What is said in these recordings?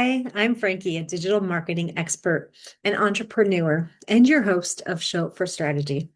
Hi, I'm Frankie, a digital marketing expert and entrepreneur, and your host of Show Up for Strategy.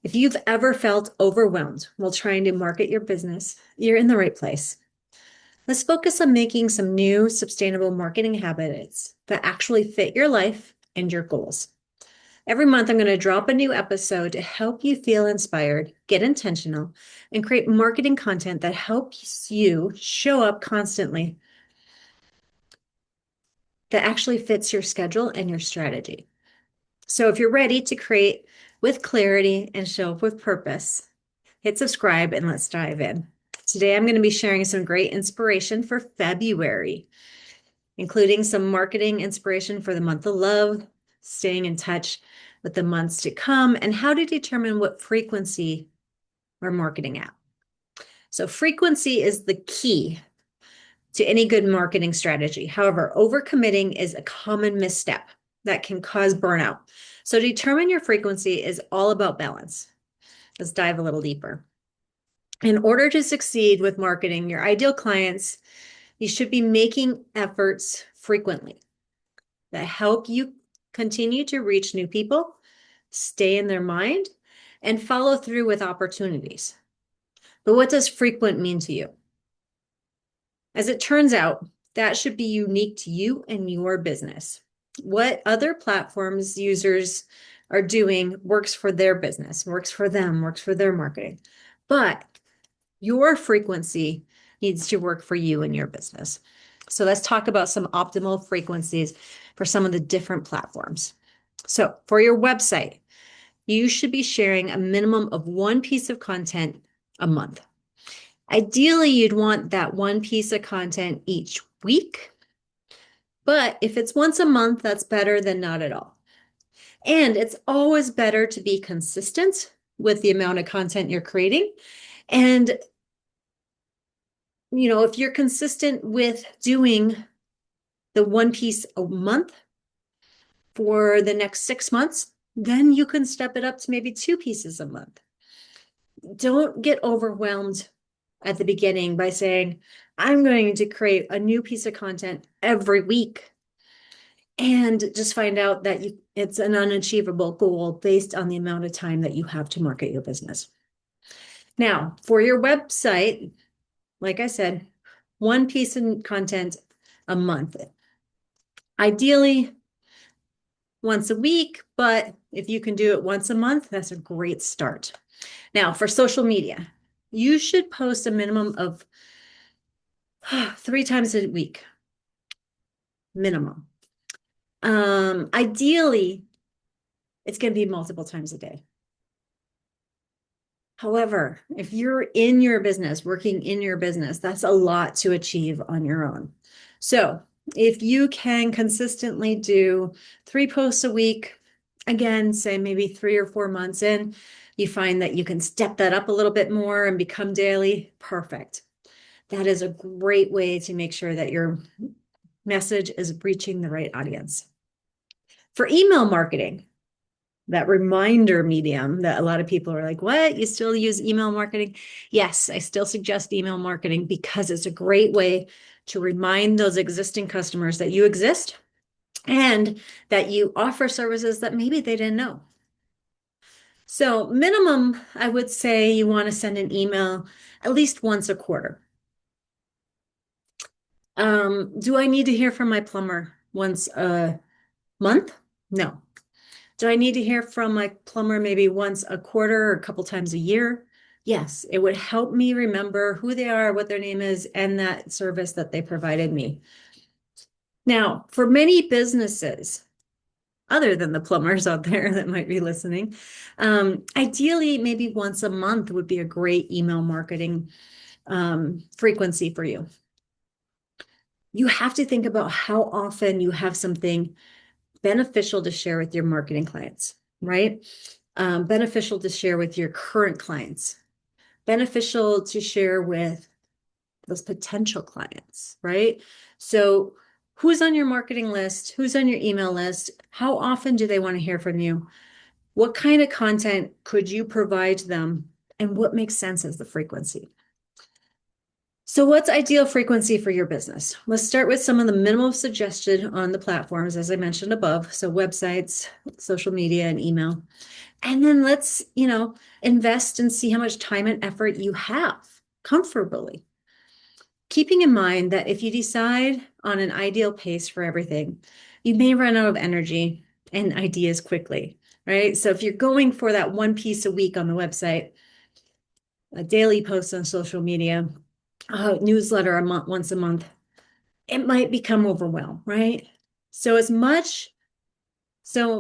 If you've ever felt overwhelmed while trying to market your business, you're in the right place. Let's focus on making some new sustainable marketing habits that actually fit your life and your goals. Every month, I'm going to drop a new episode to help you feel inspired, get intentional, and create marketing content that helps you show up constantly that actually fits your schedule and your strategy. So if you're ready to create with clarity and show up with purpose, hit subscribe and let's dive in. Today, I'm going to be sharing some great inspiration for February, including some marketing inspiration for the month of love, staying in touch with the months to come, and how to determine what frequency we're marketing at. So frequency is the key to any good marketing strategy. However, overcommitting is a common misstep that can cause burnout. So determine your frequency is all about balance. Let's dive a little deeper. In order to succeed with marketing your ideal clients, you should be making efforts frequently that help you continue to reach new people, stay in their mind, and follow through with opportunities. But what does frequent mean to you? As it turns out, that should be unique to you and your business. What other platforms users are doing works for their business, works for them, works for their marketing. But your frequency needs to work for you and your business. So let's talk about some optimal frequencies for some of the different platforms. So for your website, you should be sharing a minimum of one piece of content a month. Ideally, you'd want that one piece of content each week, but if it's once a month, that's better than not at all. And it's always better to be consistent with the amount of content you're creating. And, if you're consistent with doing the one piece a month for the next 6 months, then you can step it up to maybe two pieces a month. Don't get overwhelmed at the beginning by saying, I'm going to create a new piece of content every week, and just find out that it's an unachievable goal based on the amount of time that you have to market your business. Now, for your website, like I said, one piece of content a month. Ideally, once a week, but if you can do it once a month, that's a great start. Now, for social media, you should post a minimum of 3 times a week, minimum. Ideally, it's going to be multiple times a day. However, if you're in your business, working in your business, that's a lot to achieve on your own. So if you can consistently do 3 posts a week, again, say maybe 3 or 4 months in, you find that you can step that up a little bit more and become daily, perfect. That is a great way to make sure that your message is reaching the right audience. For email marketing, that reminder medium that a lot of people are like, what? You still use email marketing? Yes, I still suggest email marketing because it's a great way to remind those existing customers that you exist and that you offer services that maybe they didn't know. So minimum, I would say you want to send an email at least once a quarter. Do I need to hear from my plumber once a month? No. Do I need to hear from my plumber maybe once a quarter or a couple times a year? Yes, it would help me remember who they are, what their name is, and that service that they provided me. Now, for many businesses, other than the plumbers out there that might be listening, ideally, maybe once a month would be a great email marketing frequency for you. You have to think about how often you have something beneficial to share with your marketing clients, right? Beneficial to share with your current clients, beneficial to share with those potential clients, right? So who's on your marketing list? Who's on your email list? How often do they want to hear from you? What kind of content could you provide them? And what makes sense as the frequency? So, what's ideal frequency for your business? Let's start with some of the minimal suggested on the platforms, as I mentioned above. So, websites, social media, and email. And then let's, invest and see how much time and effort you have comfortably. Keeping in mind that if you decide on an ideal pace for everything, you may run out of energy and ideas quickly, right? So, if you're going for that one piece a week on the website, a daily post on social media, a newsletter once a month, it might become overwhelmed, right? So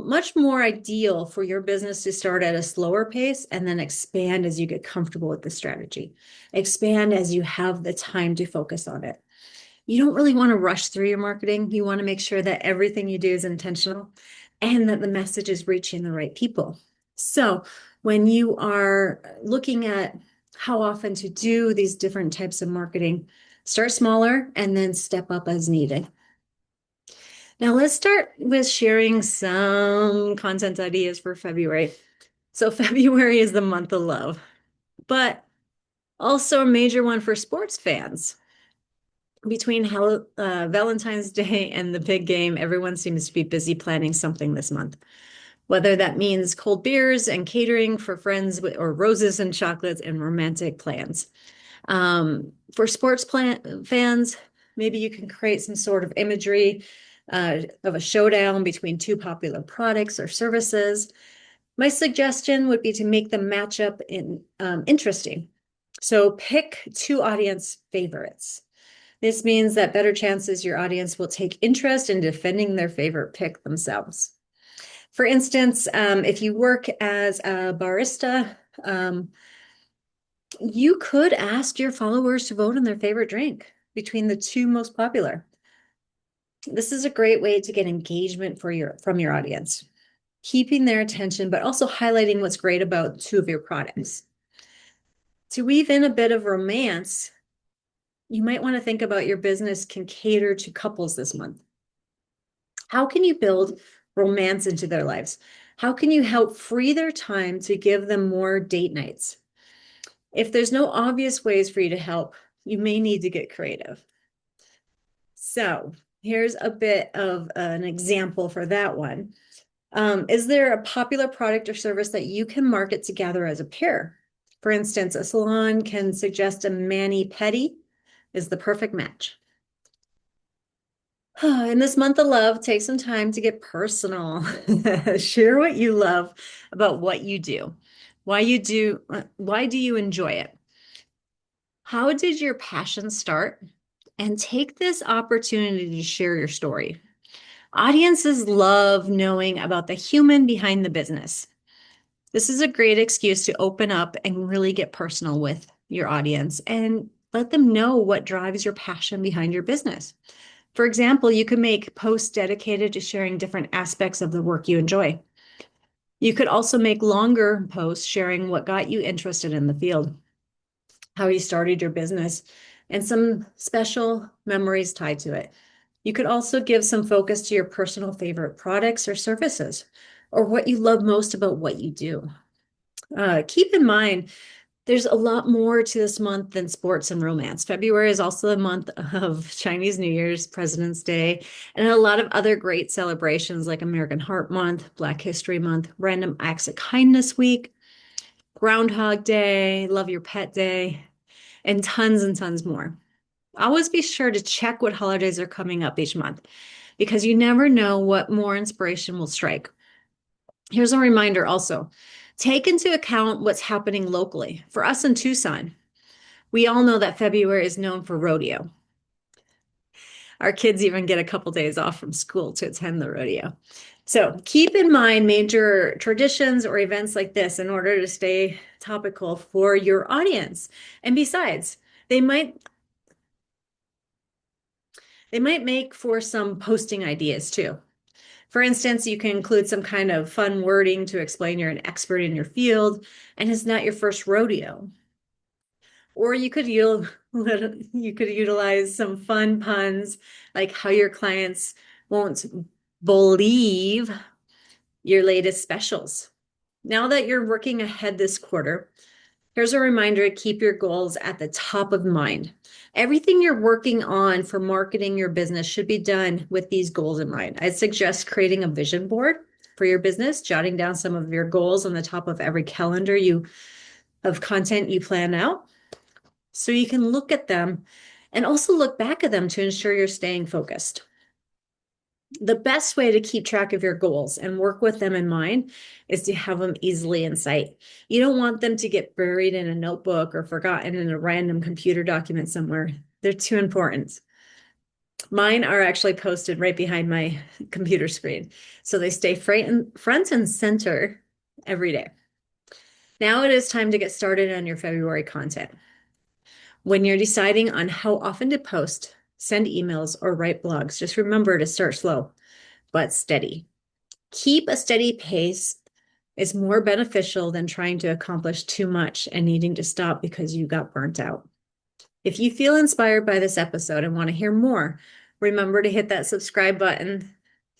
much more ideal for your business to start at a slower pace and then expand as you get comfortable with the strategy. Expand as you have the time to focus on it. You don't really want to rush through your marketing. You want to make sure that everything you do is intentional and that the message is reaching the right people. So when you are looking at how often to do these different types of marketing, start smaller and then step up as needed. Now let's start with sharing some content ideas for February. So February is the month of love, but also a major one for sports fans. Between Valentine's Day and the big game, everyone seems to be busy planning something this month. Whether that means cold beers and catering for friends or roses and chocolates and romantic plans. For fans, maybe you can create some sort of imagery of a showdown between two popular products or services. My suggestion would be to make the matchup interesting. So pick two audience favorites. This means that better chances your audience will take interest in defending their favorite pick themselves. For instance, if you work as a barista, you could ask your followers to vote on their favorite drink between the two most popular. This is a great way to get engagement from your audience, keeping their attention, but also highlighting what's great about two of your products. To weave in a bit of romance, you might want to think about your business can cater to couples this month. How can you build romance into their lives? How can you help free their time to give them more date nights? If there's no obvious ways for you to help, you may need to get creative. So here's a bit of an example for that one. Is there a popular product or service that you can market together as a pair? For instance, a salon can suggest a mani-pedi is the perfect match. In this month of love, take some time to get personal. Share what you love about what you do. Why do you enjoy it? How did your passion start? And take this opportunity to share your story. Audiences love knowing about the human behind the business. This is a great excuse to open up and really get personal with your audience and let them know what drives your passion behind your business. For example, you could make posts dedicated to sharing different aspects of the work you enjoy. You could also make longer posts sharing what got you interested in the field, how you started your business, and some special memories tied to it. You could also give some focus to your personal favorite products or services, or what you love most about what you do. Keep in mind, there's a lot more to this month than sports and romance. February is also the month of Chinese New Year's, President's Day, and a lot of other great celebrations like American Heart Month, Black History Month, Random Acts of Kindness Week, Groundhog Day, Love Your Pet Day, and tons more. Always be sure to check what holidays are coming up each month because you never know what more inspiration will strike. Here's a reminder also. Take into account what's happening locally. For us in Tucson, we all know that February is known for rodeo. Our kids even get a couple days off from school to attend the rodeo. So keep in mind major traditions or events like this in order to stay topical for your audience. And besides, they might make for some posting ideas too. For instance, you can include some kind of fun wording to explain you're an expert in your field and it's not your first rodeo. Or you could utilize some fun puns like how your clients won't believe your latest specials. Now that you're working ahead this quarter, Here's a reminder to keep your goals at the top of mind. Everything you're working on for marketing your business should be done with these goals in mind. I suggest creating a vision board for your business, jotting down some of your goals on the top of every calendar of content you plan out so you can look at them and also look back at them to ensure you're staying focused. The best way to keep track of your goals and work with them in mind is to have them easily in sight. You don't want them to get buried in a notebook or forgotten in a random computer document somewhere. They're too important. Mine are actually posted right behind my computer screen, so they stay front and center every day. Now it is time to get started on your February content. When you're deciding on how often to post, send emails, or write blogs, just remember to start slow but steady. Keep a steady pace is more beneficial than trying to accomplish too much and needing to stop because you got burnt out. If you feel inspired by this episode and want to hear more, remember to hit that subscribe button.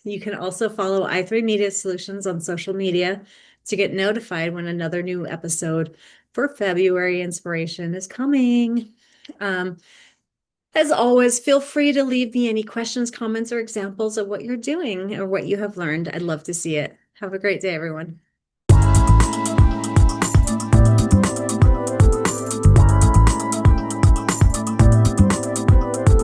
You can also follow i3 Media Solutions on social media to get notified when another new episode for February inspiration is coming. As always, feel free to leave me any questions, comments, or examples of what you're doing or what you have learned. I'd love to see it. Have a great day, everyone.